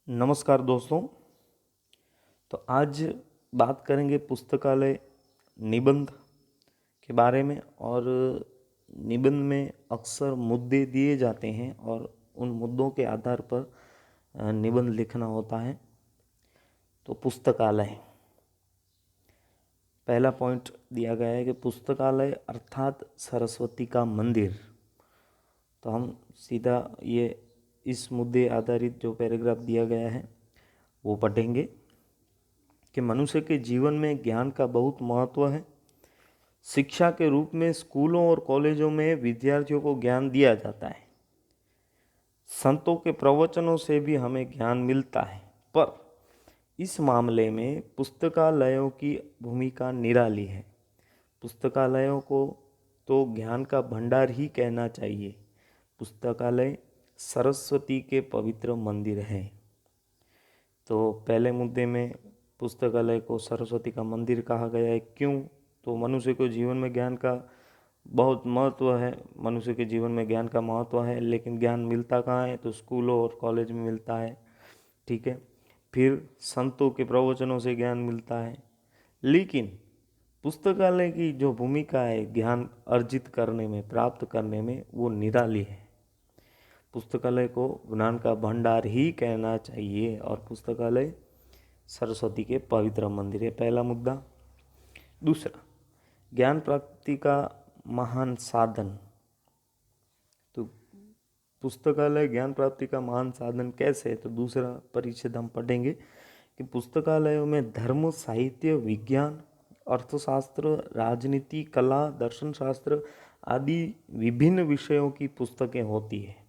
नमस्कार दोस्तों। तो आज बात करेंगे पुस्तकालय निबंध के बारे में। और निबंध में अक्सर मुद्दे दिए जाते हैं और उन मुद्दों के आधार पर निबंध लिखना होता है। तो पुस्तकालय, पहला पॉइंट दिया गया है कि पुस्तकालय अर्थात सरस्वती का मंदिर। तो हम सीधा ये इस मुद्दे आधारित जो पैराग्राफ दिया गया है वो पढ़ेंगे कि मनुष्य के जीवन में ज्ञान का बहुत महत्व है। शिक्षा के रूप में स्कूलों और कॉलेजों में विद्यार्थियों को ज्ञान दिया जाता है। संतों के प्रवचनों से भी हमें ज्ञान मिलता है, पर इस मामले में पुस्तकालयों की भूमिका निराली है। पुस्तकालयों को तो ज्ञान का भंडार ही कहना चाहिए। पुस्तकालय सरस्वती के पवित्र मंदिर हैं। तो पहले मुद्दे में पुस्तकालय को सरस्वती का मंदिर कहा गया है। क्यों? तो मनुष्य को जीवन में ज्ञान का बहुत महत्व है। मनुष्य के जीवन में ज्ञान का महत्व है, लेकिन ज्ञान मिलता कहाँ है? तो स्कूलों और कॉलेज में मिलता है। ठीक है। फिर संतों के प्रवचनों से ज्ञान मिलता है। लेकिन पुस्तकालय की जो भूमिका है ज्ञान अर्जित करने में, प्राप्त करने में, वो निराली है। पुस्तकालय को ज्ञान का भंडार ही कहना चाहिए और पुस्तकालय सरस्वती के पवित्र मंदिर है। पहला मुद्दा। दूसरा, ज्ञान प्राप्ति का महान साधन। तो पुस्तकालय ज्ञान प्राप्ति का महान साधन कैसे है? तो दूसरा परिच्छेद हम पढ़ेंगे कि पुस्तकालयों में धर्म, साहित्य, विज्ञान, अर्थशास्त्र, राजनीति, कला, दर्शन शास्त्र आदि विभिन्न विषयों की पुस्तकें होती है।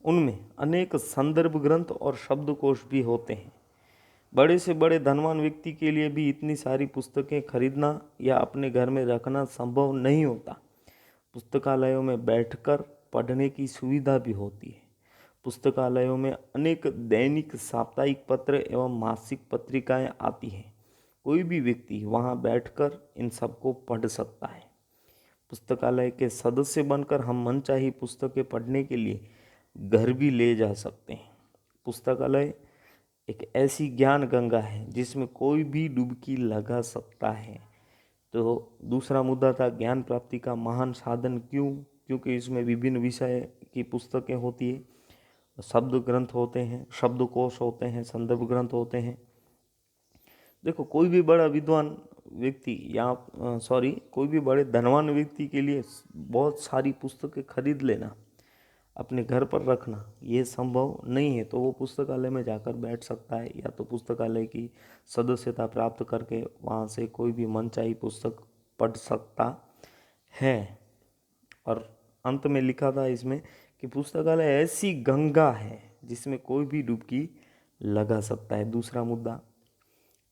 उनमें अनेक संदर्भ ग्रंथ और शब्दकोश भी होते हैं। बड़े से बड़े धनवान व्यक्ति के लिए भी इतनी सारी पुस्तकें खरीदना या अपने घर में रखना संभव नहीं होता। पुस्तकालयों में बैठकर पढ़ने की सुविधा भी होती है। पुस्तकालयों में अनेक दैनिक, साप्ताहिक पत्र एवं मासिक पत्रिकाएं आती हैं। कोई भी व्यक्ति वहां बैठकर इन सबको पढ़ सकता है। पुस्तकालय के सदस्य बनकर हम मनचाही पुस्तकें पढ़ने के लिए घर भी ले जा सकते हैं। पुस्तकालय एक ऐसी ज्ञान गंगा है जिसमें कोई भी डुबकी लगा सकता है। तो दूसरा मुद्दा था ज्ञान प्राप्ति का महान साधन। क्यों? क्योंकि इसमें विभिन्न विषय की पुस्तकें होती है, शब्द ग्रंथ होते हैं, शब्दकोश होते हैं, संदर्भ ग्रंथ होते हैं। देखो, कोई भी बड़ा विद्वान व्यक्ति या कोई भी बड़े धनवान व्यक्ति के लिए बहुत सारी पुस्तकें खरीद लेना, अपने घर पर रखना, ये संभव नहीं है। तो वो पुस्तकालय में जाकर बैठ सकता है, या तो पुस्तकालय की सदस्यता प्राप्त करके वहाँ से कोई भी मनचाही पुस्तक पढ़ सकता है। और अंत में लिखा था इसमें कि पुस्तकालय ऐसी गंगा है जिसमें कोई भी डुबकी लगा सकता है। दूसरा मुद्दा।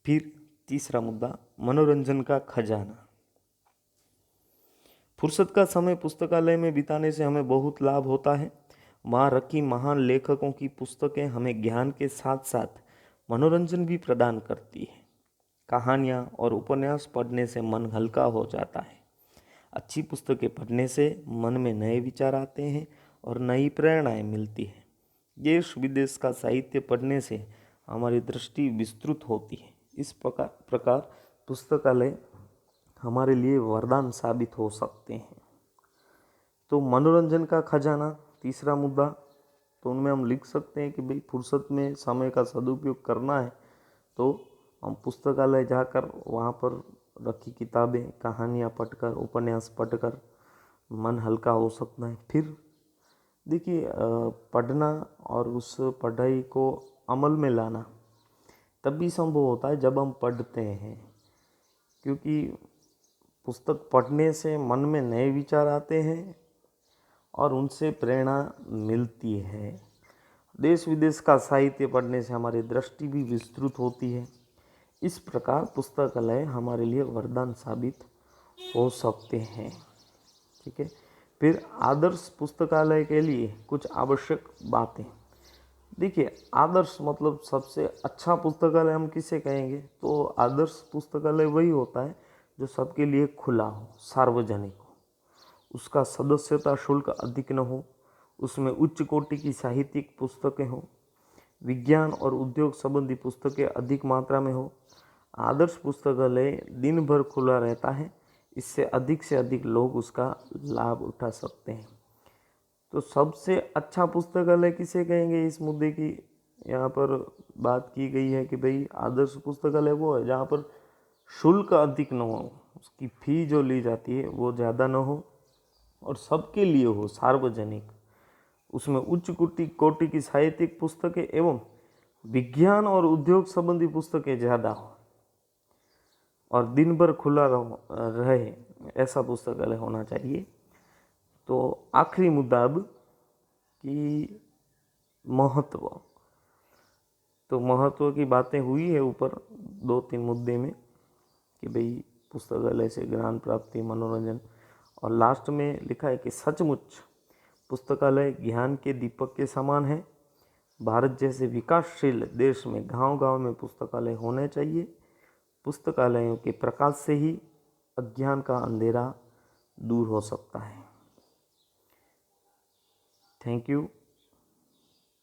फिर तीसरा मुद्दा, मनोरंजन का खजाना। फुर्सत का समय पुस्तकालय में बिताने से हमें बहुत लाभ होता है। वहाँ रखी महान लेखकों की पुस्तकें हमें ज्ञान के साथ साथ मनोरंजन भी प्रदान करती है। कहानियाँ और उपन्यास पढ़ने से मन हल्का हो जाता है। अच्छी पुस्तकें पढ़ने से मन में नए विचार आते हैं और नई प्रेरणाएं मिलती हैं। देश विदेश का साहित्य पढ़ने से हमारी दृष्टि विस्तृत होती है। इस प्रकार पुस्तकालय हमारे लिए वरदान साबित हो सकते हैं। तो मनोरंजन का खजाना तीसरा मुद्दा। तो उनमें हम लिख सकते हैं कि भाई फुर्सत में समय का सदुपयोग करना है तो हम पुस्तकालय जाकर वहाँ पर रखी किताबें, कहानियाँ पढ़कर, उपन्यास पढ़कर मन हल्का हो सकता है। फिर देखिए, पढ़ना और उस पढ़ाई को अमल में लाना तभी संभव होता है जब हम पढ़ते हैं, क्योंकि पुस्तक पढ़ने से मन में नए विचार आते हैं और उनसे प्रेरणा मिलती है। देश विदेश का साहित्य पढ़ने से हमारी दृष्टि भी विस्तृत होती है। इस प्रकार पुस्तकालय हमारे लिए वरदान साबित हो सकते हैं। ठीक है। फिर आदर्श पुस्तकालय के लिए कुछ आवश्यक बातें। देखिए, आदर्श मतलब सबसे अच्छा पुस्तकालय हम किसे कहेंगे? तो आदर्श पुस्तकालय वही होता है जो सबके लिए खुला हो, सार्वजनिक हो, उसका सदस्यता शुल्क अधिक न हो, उसमें उच्च कोटि की साहित्यिक पुस्तकें हों, विज्ञान और उद्योग संबंधी पुस्तकें अधिक मात्रा में हो। आदर्श पुस्तकालय दिन भर खुला रहता है, इससे से अधिक लोग उसका लाभ उठा सकते हैं। तो सबसे अच्छा पुस्तकालय किसे कहेंगे, इस मुद्दे की यहाँ पर बात की गई है कि भाई आदर्श पुस्तकालय वो है जहाँ पर शुल्क अधिक न हो, उसकी फ़ी जो ली जाती है वो ज़्यादा न हो और सबके लिए हो, सार्वजनिक। उसमें उच्च कोटि की साहित्यिक पुस्तकें एवं विज्ञान और उद्योग संबंधी पुस्तकें ज़्यादा हो और दिन भर खुला रहे, ऐसा पुस्तकालय होना चाहिए। तो आखिरी मुद्दा अब कि महत्व। तो महत्व की बातें हुई है ऊपर 2-3 मुद्दे में कि भाई पुस्तकालय से ज्ञान प्राप्ति, मनोरंजन, और लास्ट में लिखा है कि सचमुच पुस्तकालय ज्ञान के दीपक के समान है। भारत जैसे विकासशील देश में गांव-गांव में पुस्तकालय होने चाहिए। पुस्तकालयों के प्रकाश से ही अज्ञान का अंधेरा दूर हो सकता है। Thank you.